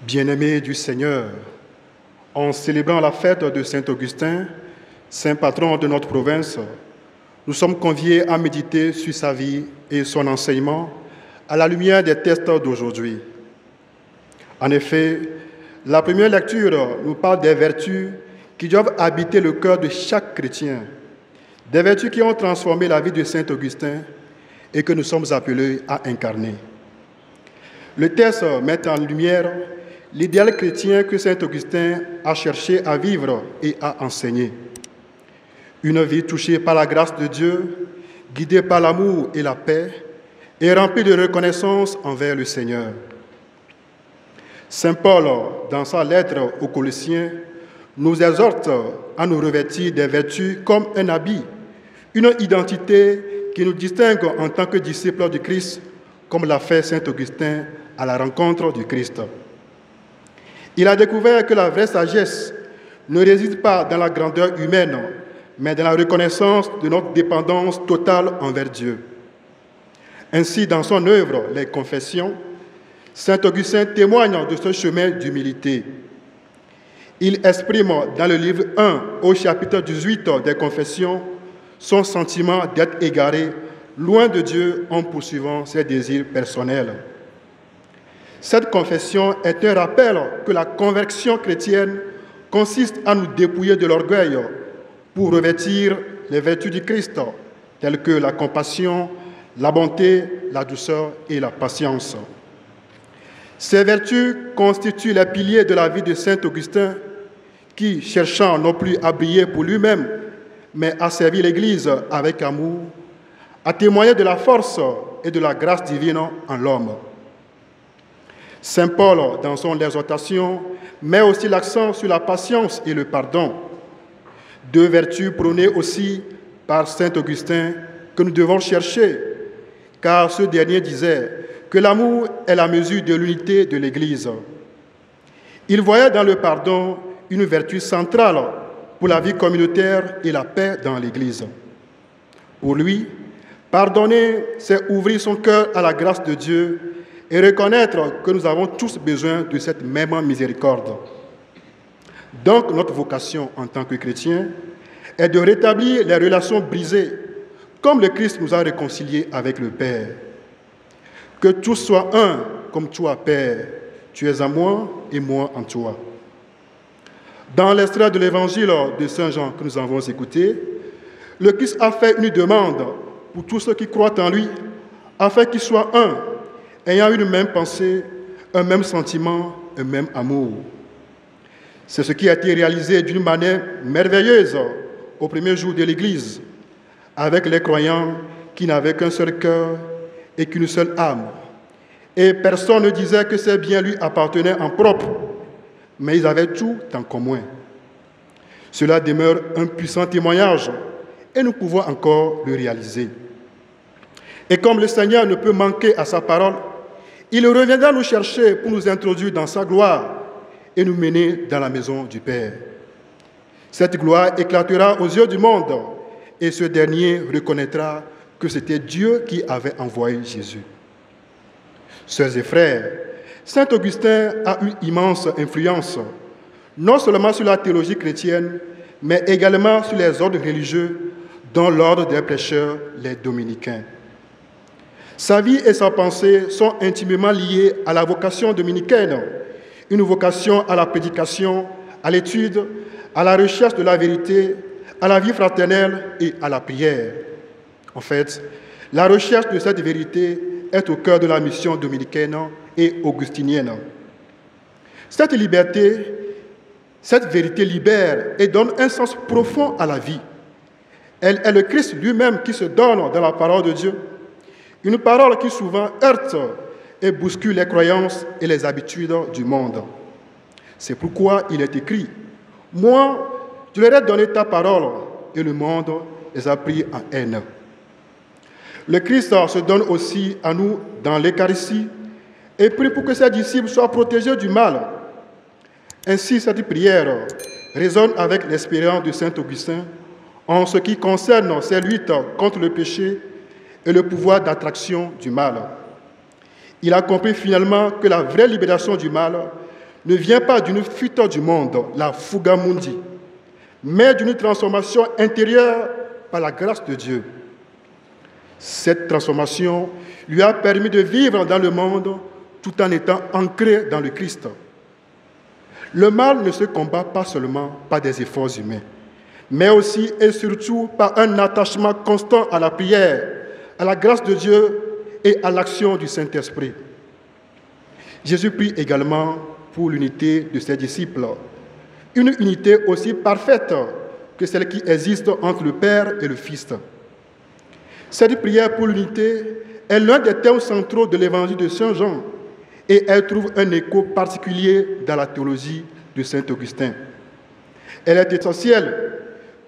Bien-aimés du Seigneur, en célébrant la fête de Saint-Augustin, saint patron de notre province, nous sommes conviés à méditer sur sa vie et son enseignement à la lumière des textes d'aujourd'hui. En effet, la première lecture nous parle des vertus qui doivent habiter le cœur de chaque chrétien, des vertus qui ont transformé la vie de Saint-Augustin et que nous sommes appelés à incarner. Le texte met en lumière l'idéal chrétien que Saint-Augustin a cherché à vivre et à enseigner. Une vie touchée par la grâce de Dieu, guidée par l'amour et la paix, et remplie de reconnaissance envers le Seigneur. Saint Paul, dans sa lettre aux Colossiens, nous exhorte à nous revêtir des vertus comme un habit, une identité qui nous distingue en tant que disciples du Christ, comme l'a fait Saint Augustin à la rencontre du Christ. Il a découvert que la vraie sagesse ne réside pas dans la grandeur humaine, mais dans la reconnaissance de notre dépendance totale envers Dieu. Ainsi, dans son œuvre, Les Confessions, saint Augustin témoigne de ce chemin d'humilité. Il exprime dans le livre 1 au chapitre 18 des Confessions son sentiment d'être égaré, loin de Dieu en poursuivant ses désirs personnels. Cette confession est un rappel que la conversion chrétienne consiste à nous dépouiller de l'orgueil pour revêtir les vertus du Christ, telles que la compassion, la bonté, la douceur et la patience. Ces vertus constituent les piliers de la vie de saint Augustin qui, cherchant non plus à briller pour lui-même, mais à servir l'Église avec amour, a témoigné de la force et de la grâce divine en l'homme. Saint Paul, dans son exhortation, met aussi l'accent sur la patience et le pardon, deux vertus prônées aussi par saint Augustin que nous devons chercher, car ce dernier disait que l'amour est la mesure de l'unité de l'Église. Il voyait dans le pardon une vertu centrale pour la vie communautaire et la paix dans l'Église. Pour lui, pardonner, c'est ouvrir son cœur à la grâce de Dieu et reconnaître que nous avons tous besoin de cette même miséricorde. Donc, notre vocation en tant que chrétiens est de rétablir les relations brisées, comme le Christ nous a réconciliés avec le Père. Que tous soient un, comme toi, Père, tu es en moi et moi en toi. Dans l'extrait de l'évangile de Saint Jean que nous avons écouté, le Christ a fait une demande pour tous ceux qui croient en lui, afin qu'ils soient un, ayant une même pensée, un même sentiment, un même amour. C'est ce qui a été réalisé d'une manière merveilleuse au premier jour de l'Église, avec les croyants qui n'avaient qu'un seul cœur et qu'une seule âme. Et personne ne disait que ces biens lui appartenaient en propre, mais ils avaient tout en commun. Cela demeure un puissant témoignage et nous pouvons encore le réaliser. Et comme le Seigneur ne peut manquer à sa parole, il reviendra nous chercher pour nous introduire dans sa gloire et nous mener dans la maison du Père. Cette gloire éclatera aux yeux du monde et ce dernier reconnaîtra que c'était Dieu qui avait envoyé Jésus. Sœurs et frères, saint Augustin a une immense influence, non seulement sur la théologie chrétienne, mais également sur les ordres religieux, dont l'ordre des prêcheurs, les dominicains. Sa vie et sa pensée sont intimement liées à la vocation dominicaine, une vocation à la prédication, à l'étude, à la recherche de la vérité, à la vie fraternelle et à la prière. En fait, la recherche de cette vérité est au cœur de la mission dominicaine et augustinienne. Cette vérité libère et donne un sens profond à la vie. Elle est le Christ lui-même qui se donne dans la parole de Dieu, une parole qui souvent heurte et bouscule les croyances et les habitudes du monde. C'est pourquoi il est écrit « Moi, je leur ai donné ta parole, et le monde les a pris en haine. » Le Christ se donne aussi à nous dans l'Eucharistie et prie pour que ses disciples soient protégés du mal. Ainsi, cette prière résonne avec l'expérience de saint Augustin en ce qui concerne ses luttes contre le péché et le pouvoir d'attraction du mal. Il a compris finalement que la vraie libération du mal ne vient pas d'une fuite du monde, la fuga mundi, mais d'une transformation intérieure par la grâce de Dieu. Cette transformation lui a permis de vivre dans le monde tout en étant ancré dans le Christ. Le mal ne se combat pas seulement par des efforts humains, mais aussi et surtout par un attachement constant à la prière, à la grâce de Dieu et à l'action du Saint-Esprit. Jésus prie également pour l'unité de ses disciples, une unité aussi parfaite que celle qui existe entre le Père et le Fils. Cette prière pour l'unité est l'un des thèmes centraux de l'évangile de Saint Jean et elle trouve un écho particulier dans la théologie de Saint Augustin. Elle est essentielle,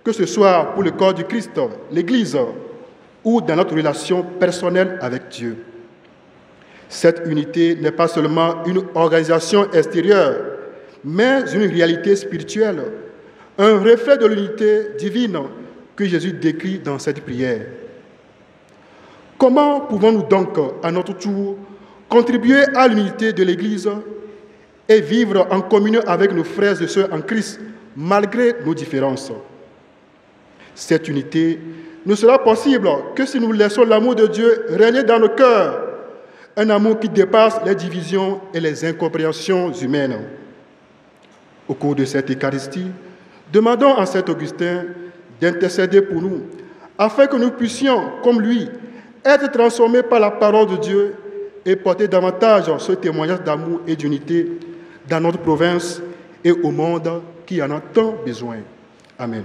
que ce soit pour le corps du Christ, l'Église, ou dans notre relation personnelle avec Dieu. Cette unité n'est pas seulement une organisation extérieure, mais une réalité spirituelle, un reflet de l'unité divine que Jésus décrit dans cette prière. Comment pouvons-nous donc, à notre tour, contribuer à l'unité de l'Église et vivre en communion avec nos frères et sœurs en Christ, malgré nos différences? Cette unité ne sera possible que si nous laissons l'amour de Dieu régner dans nos cœurs, un amour qui dépasse les divisions et les incompréhensions humaines. Au cours de cette Eucharistie, demandons à Saint Augustin d'intercéder pour nous, afin que nous puissions, comme lui, être transformés par la parole de Dieu et porter davantage ce témoignage d'amour et d'unité dans notre province et au monde qui en a tant besoin. Amen.